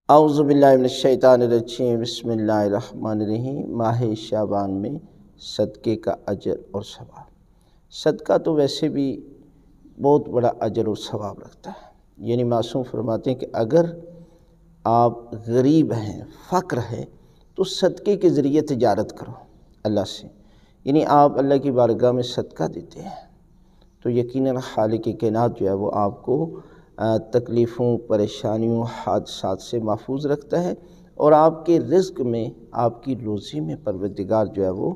اعوذ باللہ من الشیطان الرجیم، بسم اللہ الرحمن الرحیم۔ ماہ شعبان میں صدقے کا اجر اور ثواب۔ صدقہ تو ویسے بھی بہت بڑا اجر اور ثواب رکھتا ہے، یعنی معصوم فرماتے ہیں کہ اگر آپ غریب ہیں، فقر ہے، تو صدقے کے ذریعے تجارت کرو اللہ سے، یعنی آپ اللہ کی بارگاہ میں صدقہ دیتے ہیں تو یقیناً خالق کائنات جو ہے وہ آپ کو تکلیفوں، پریشانیوں، حادثات سے محفوظ رکھتا ہے، اور آپ کے رزق میں، آپ کی روزی میں پروردگار جو ہے وہ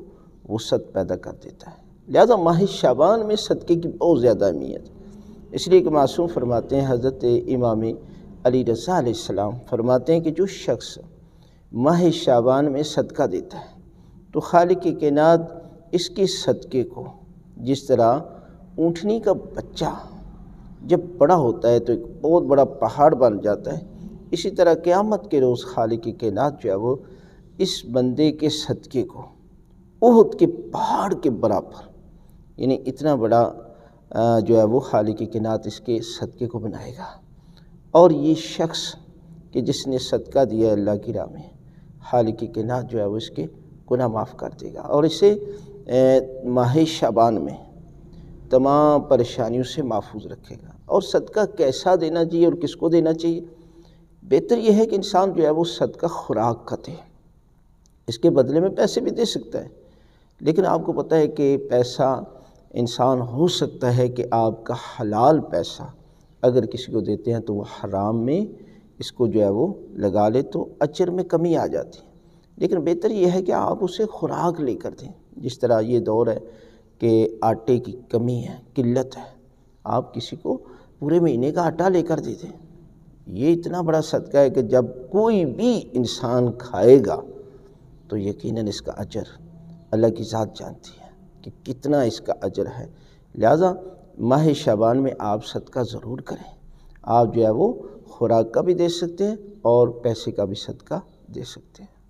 وسعت پیدا کر دیتا ہے۔ لہذا ماہ شعبان میں صدقے کی بہت زیادہ اہمیت ہے، اس لیے کہ معصوم فرماتے ہیں، حضرت امام علی رضا علیہ السلام فرماتے ہیں کہ جو شخص ماہ شعبان میں صدقہ دیتا ہے تو خالق کائنات اس کے صدقے کو، جس طرح اونٹنی کا بچہ جب بڑا ہوتا ہے تو ایک بہت بڑا پہاڑ بن جاتا ہے، اسی طرح قیامت کے روز خالق کائنات جو ہے وہ اس بندے کے صدقے کو احد کے پہاڑ کے برابر، یعنی اتنا بڑا جو ہے وہ خالق کائنات اس کے صدقے کو بنائے گا، اور یہ شخص کہ جس نے صدقہ دیا ہے اللہ کی راہ میں، خالق کائنات جو ہے وہ اس کے گناہ معاف کر دے گا، اور اسے ماہ شعبان میں تمام پریشانیوں سے محفوظ رکھے گا۔ اور صدقہ کیسا دینا چاہیے اور کس کو دینا چاہیے؟ بہتر یہ ہے کہ انسان جو ہے وہ صدقہ خوراک کا دے، اس کے بدلے میں پیسے بھی دے سکتا ہے، لیکن آپ کو پتہ ہے کہ پیسہ انسان ہو سکتا ہے کہ آپ کا حلال پیسہ اگر کسی کو دیتے ہیں تو وہ حرام میں اس کو جو ہے وہ لگا لے تو اجر میں کمی آ جاتی ہے، لیکن بہتر یہ ہے کہ آپ اسے خوراک لے کر دیں۔ جس طرح یہ دور ہے کہ آٹے کی کمی ہے، قلت ہے، آپ کسی کو پورے مہینے کا آٹا لے کر دے دیں، یہ اتنا بڑا صدقہ ہے کہ جب کوئی بھی انسان کھائے گا تو یقیناً اس کا اجر اللہ کی ذات جانتی ہے کہ کتنا اس کا اجر ہے۔ لہذا ماہ شعبان میں آپ صدقہ ضرور کریں، آپ جو ہے وہ خوراک کا بھی دے سکتے ہیں اور پیسے کا بھی صدقہ دے سکتے ہیں۔